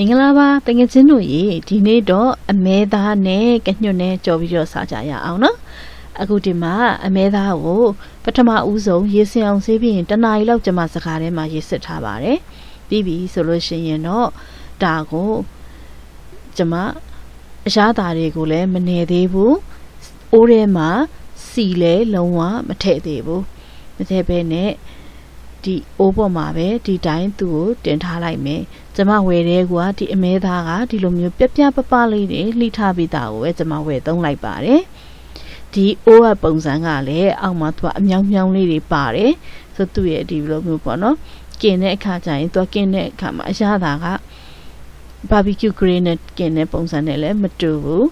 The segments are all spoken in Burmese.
မင်္ဂလာပါတကယ်ချင်းတို့ရေဒီနေ့တော့အမဲသားနဲ့ကညွတ်နဲ့ကြော်ပြီးတော့စားကြရအောင်နော်အခုဒီမှာအမဲသားကိုပထမဦးဆုံးရေစင်အောင်ဆေးပြီးရင်တနားရီလောက်ကျမစကားထဲမှာရေစစ်ထားပါတယ်ပြီးပြီဆိုလို့ရှိရင်တော့ဒါကိုကျမအရာသားတွေကိုလည်းမနေသေးဘူးအိုးထဲမှာစီလဲလုံးဝမထည့်သေးဘူးမထည့်ဘဲနဲ့ဒီအိုးပေါ်မှာပဲဒီတိုင်းသူ့ကိုတင်ထားလိုက်မယ်ကျမဝယ်တဲ့ကွာဒီအမဲသားကဒီလိုမျိုးပြပြပပလေးတွေလှိထားပြီးသားကိုပဲကျမဝယ်သုံးလိုက်ပါတယ်ဒီအိုးကပုံစံကလည်းအောက်မှာသူကအမြောင်မြောင်လေးတွေပါတယ်ဆိုသူ့ရဲ့ဒီလိုမျိုးပေါ့နော်ကင်တဲ့အခါကျရင်သူကင်တဲ့အခါမှာအရသာက barbecue grill နဲ့ကင်တဲ့ပုံစံနဲ့လည်းမတူဘူး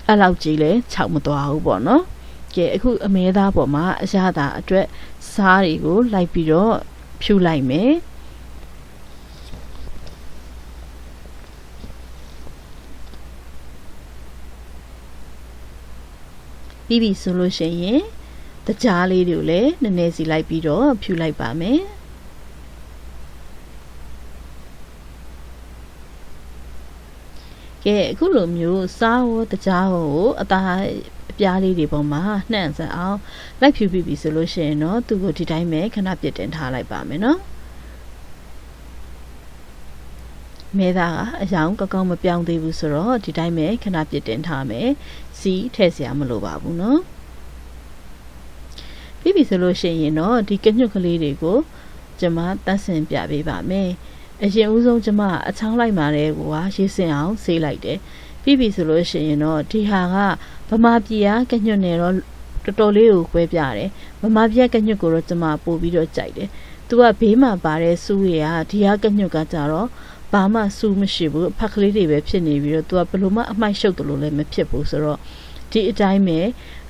အဲ့လောက်ကြီးလည်းခြောက်မသွားဘူးပေါ့နော်ကဲအခုအမဲသားပေါ်မှာအရသာအတွက်စားတွေကိုလိုက်ပြီးတော့ဖြူလိုက်မယ်ပြီးပြီဆိုလို့ရှိရင်တကြားလေးတွေကိုလည်းနည်းနည်းစီလိုက်ပြီးတော့ဖြူလိုက်ပါမယ်ကဲအခုလိုမျိုးစားဟောတကြားဟောအသားအပြားလေးတွေပေါ်မှာနှံ့စအောင်လိုက်ဖြူပြီးပြီဆိုလို့ရှိရင်တော့သူ့ကိုဒီတိုင်းပဲခဏပြစ်တင်ထားလိုက်ပါမယ်နော်မဲသားကအရောင်ကောင်းမပြောင်းသေးဘူးဆိုတော့ဒီတိုင်းပဲခဏပြစ်တင်ထားမယ်စီထည့်စရာမလိုပါဘူးနော်ပြီးပြီဆိုလို့ရှိရင်တော့ဒီကညွတ်ကလေးတွေကိုကျွန်မတတ်ဆင်ပြပေးပါမယ်အရင်ဦးဆုံးကျွန်မအချောင်းလိုက်มาတဲ့ကွာရေးစင်အောင်ဆေးလိုက်တယ်ပြီးပြီဆိုလို့ရှိရင်တော့ဒီဟာကဗမာပြည်ကညွတ်နေတော့တော်တော်လေးကိုကွဲပြားတယ်ဗမာပြည်ကညွတ်ကိုတော့ကျွန်မပို့ပြီးတော့ကြိုက်တယ်သူကဘေးမှာပါတဲ့စူးတွေကဒီဟာကညွတ်ကကြတော့ဘာမှစူးမရှိဘူးအဖက်ကလေးတွေပဲဖြစ်နေပြီးတော့သူကဘလို့မှအမိုက်ရှုပ်တယ်လို့လည်းမဖြစ်ဘူးဆိုတော့ဒီအတိုင်းပဲ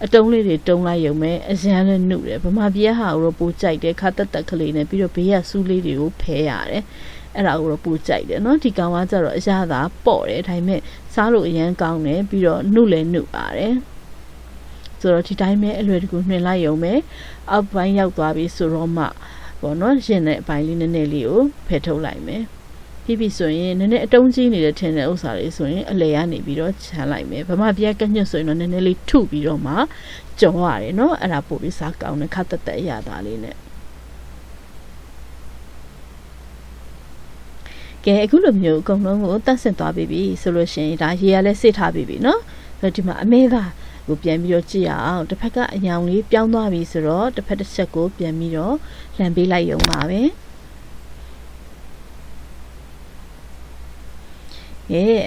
အတုံးလေးတွေတုံးလိုက်ရုံပဲအရန်လည်းနှုတ်တယ်ဗမာပြည်ဟာကိုတော့ပိုကြိုက်တယ်ခါတက်တက်ကလေးနဲ့ပြီးတော့ဘေးကစူးလေးတွေကိုဖဲရတယ်အဲ့ဒါကိုတော့ပိုကြိုက်တယ်နော်ဒီကောင်ကကြတော့အရသာပေါ့တယ်ဒါပေမဲ့စားလို့အရန်ကောင်းတယ်ပြီးတော့နှုတ်လည်းနှုတ်ပါတယ်ဆိုတော့ဒီတိုင်းပဲအလွယ်တကူနှွင်လိုက်ရုံပဲအောက်ပိုင်းရောက်သွားပြီဆိုတော့မှပေါ့နော်ရင်တဲ့အပိုင်းလေးနည်းနည်းလေးကိုဖယ်ထုတ်လိုက်မယ်ပြီးပြီဆိုရင်နည်းနည်းအတုံးကြီးနေတဲ့ထင်တဲ့ဥစ္စာလေးဆိုရင်အလဲကနေပြီးတော့ခြံလိုက်မယ်ဗမာပြည်ကညွတ်ဆိုရင်တော့နည်းနည်းလေးထုပြီးတော့မှကြော်ရတယ်နော်အဲ့ဒါပို့ပြီးစားကောင်းတယ်ခတ်တက်တက်အရသာလေးနဲ့ကဲအခုလိုမျိုးအကုန်လုံးကိုတတ်ဆင်သွားပြီဆိုလို့ရှိရင်ဒါရေရလဲစစ်ထားပြီနော်ဆိုတော့ဒီမှာအမဲသားကိုပြန်ပြီးတော့ကြည့်ရအောင်တစ်ဖက်ကအယောင်လေးပြောင်းသွားပြီဆိုတော့တစ်ဖက်တစ်ချက်ကိုပြန်ပြီးတော့လှန်ပေးလိုက်ရုံပါပဲ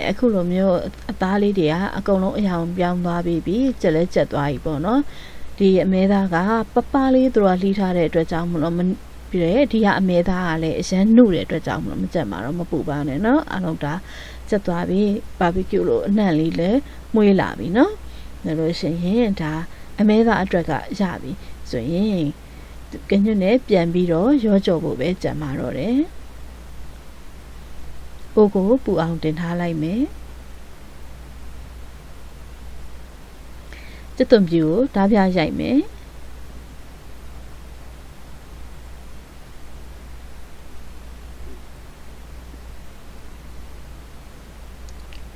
အခုလိုမျိုးအသားလေးတွေကအကုန်လုံးအယောင်ပြောင်းသွားပြီကြက်လဲကြက်သွားပြီပေါ့နော်ဒီအမဲသားကပပလေးသူကလှီးထားတဲ့အတွက်ကြောင့်မလို့ပြီးတော့ဒီကအမဲသားကလည်းအရန်နှုတ်တဲ့အတွက်ကြောင့်မလို့မကြက်မှာတော့မပူပါနဲ့နော်အလုံးဒါကြက်သွားပြီဘာဘီကျူလို့အနှံ့လေးလည်းမွေးလာပြီနော်ဒါလို့ရှိရင်ဒါအမဲသားအတွက်ကရပြီဆိုရင်ကညွတ်နဲ့ပြန်ပြီးတော့ရောကြော်ဖို့ပဲကြံမှာတော့တယ်ကိုကိုပူအောင်တင်ထားလိုက်မယ်ကျက်သွန်ပြူကိုဓာပြရိုက်မယ်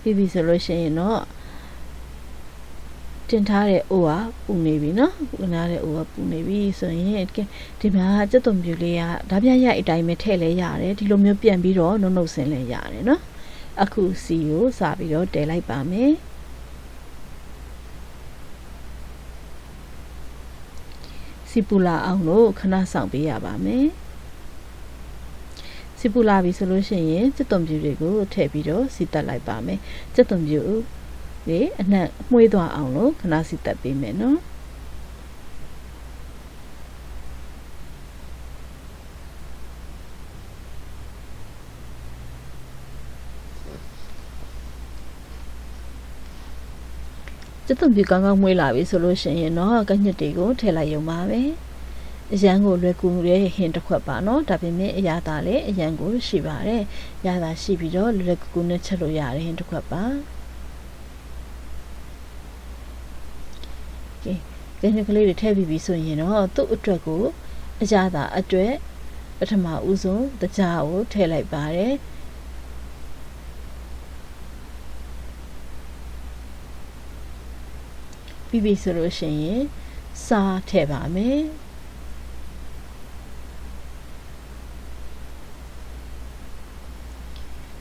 ပြီးပြီဆိုလို့ရှိရင်တော့တင်ထားတဲ့အိုးကပူနေပြီနော်ပူနာတဲ့အိုးကပူနေပြီဆိုရင်ဒီမှာကျက်သွန်ပြူလေးကဓာပြရိုက်အတိုင်းပဲထည့်လဲရတယ်ဒီလိုမျိုးပြန်ပြီးတော့နှုတ်ဆင်းလဲရတယ်နော်အခုစီကိုစပြီးတော့တည်လိုက်ပါမယ်စီပူလာအောင်လို့ခဏဆောင်ပေးရပါမယ်စီပူလာပြီဆိုလို့ရှိရင်ကျက်သွန်ပြူတွေကိုထည့်ပြီးတော့စီတက်လိုက်ပါမယ်ကျက်သွန်ပြူလေအနှံ့မှွေးသွားအောင်လို့ခဏစီတက်ပေးမယ်နော်ကျက်သွန်ပြူကောင်းကောင်းမှွေးလာပြီဆိုလို့ရှိရင်တော့ကညစ်တွေကိုထည့်လိုက်ရုံပါပဲအရန်ကိုလွယ်ကူတဲ့ဟင်တစ်ခွက်ပါနော်ဒါပေမဲ့အရာသားလည်းအရန်ကိုရှိပါတယ်ရတာရှိပြီးတော့လွယ်ကူနဲ့ချက်လို့ရတဲ့ဟင်တစ်ခွက်ပါကညကလေးတွေထည့်ပြီးပြီဆိုရင်တော့သူ့အတွက်ကိုအရာသားအတွက်ပထမဦးဆုံးတကြားကိုထည့်လိုက်ပါတယ် ပြီးပြီဆိုလို့ရှိရင်စားထည့်ပါမယ်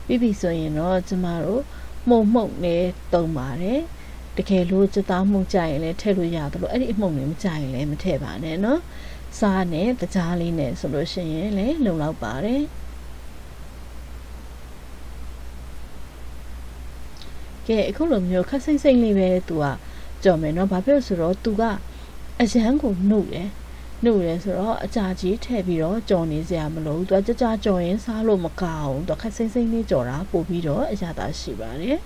ပြီးပြီဆိုရင်တော့ကျမတို့မှုန့်နဲ့တုံးပါတယ်တကယ်လို့စသားမှုကြရင်လည်းထည့်လို့ရတယ်လို့အဲ့ဒီအမှုန့်တွေမကြရင်လည်းမထည့်ပါနဲ့เนาะစားနဲ့တကြားလေးနဲ့ဆိုလို့ရှိရင်လည်းလုံလောက်ပါတယ်ကဲအခုလိုမျိုးခက်စိမ့်စိမ့်လေးပဲသူကကြော်မယ်เนาะဘာဖြစ်လို့ဆိုတော့သူကအရန်ကိုနှုတ်တယ်ဆိုတော့အကြာကြီးထည့်ပြီးတော့ကြော်နေစရာမလိုဘူးသူကကြကြော်ရင်စားလို့မကောင်းဘူးသူခက်စိမ့်စိမ့်လေးကြော်တာပို့ပြီးတော့အရသာရှိပါတယ်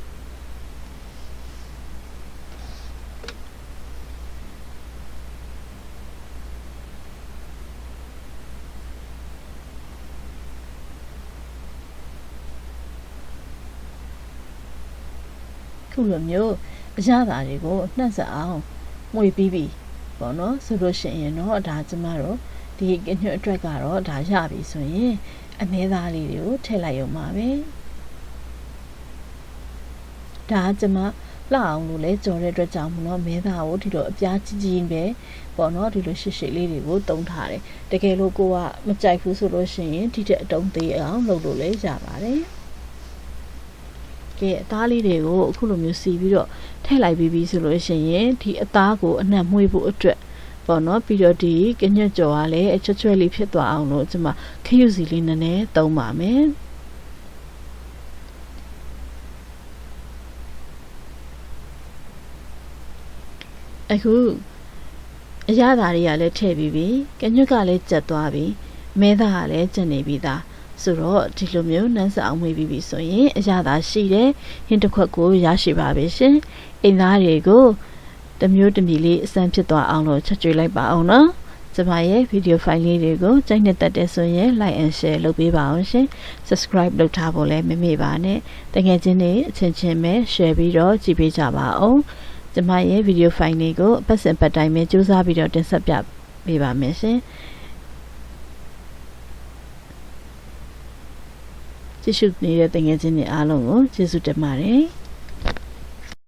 ခုလိုမျိုးအရသာတွေကိုနှံ့ဆက်အောင်မွေပြီးပြီပေါ့နော်ဆိုလို့ရှိရင်တော့ဒါကျမတို့ဒီကညွတ်အတွက်ကတော့ဒါရပြီဆိုရင်အမဲသားလေးတွေကိုထည့်လိုက်ရုံပါပဲဒါကျမလှအောင်လို့လဲကြော်တဲ့အတွက်ကြောင့်မလို့မဲသားကိုဒီလိုအပြားကြီးကြီးပဲပေါ့နော်ဒီလိုရှစ်ရှစ်လေးတွေကိုတုံးထားတယ်တကယ်လို့ကိုကမကြိုက်ဘူးဆိုလို့ရှိရင်ဒီတဲ့အတုံးသေးအောင်လုပ်လို့လည်းရပါတယ်ကဲအသားလေးတွေကိုအခုလိုမျိုးစီပြီးတော့ထည့်လိုက်ပြီးဆိုလို့ရှိရင်ဒီအသားကိုအနှံ့မွှေးဖို့အတွက်ပေါ့နော်ပြီးတော့ဒီကညွတ်ကြော်ကလည်းအချွတ်ချွတ်လေးဖြစ်သွားအောင်လို့ကျွန်မခရုစီလေးနည်းနည်းသုံးပါမယ်အခုအရသာတွေကလည်းထည့်ပြီးပြီကညွတ်ကလည်းကျက်သွားပြီမဲသားကလည်းကျက်နေပြီသားဆိုတော့ဒီလိုမျိုးနှမ်းစာအောင်မွေးပြီးပြီဆိုရင်အရသာရှိတယ်ဟင်းတစ်ခွက်ကိုရရှိပါပြီရှင်အိမ်သားတွေကိုတမျိုးတမီလေးအစမ်းဖြစ်သွားအောင်လို့ချက်ကျွေးလိုက်ပါအောင်နော်ကျမရဲ့ဗီဒီယိုဖိုင်လေးတွေကိုကြိုက်နှစ်သက်တဲ့ဆိုရင် like and share လုပ်ပေးပါအောင်ရှင် subscribe လုပ်ထားဖို့လည်းမမေ့ပါနဲ့တကယ်ချင်းတွေအချင်းချင်းပဲ share ပြီးတော့ကြည့်ပေးကြပါအောင်ကျမရဲ့ဗီဒီယိုဖိုင်လေးကိုအပတ်စဉ်ပတ်တိုင်းပဲစူးစမ်းပြီးတော့တင်ဆက်ပြပေးပါမယ်ရှင်ကြည့်ရှုနေတဲ့တကယ်ချင်းတွေအားလုံးကိုကျေးဇူးတင်ပါတယ်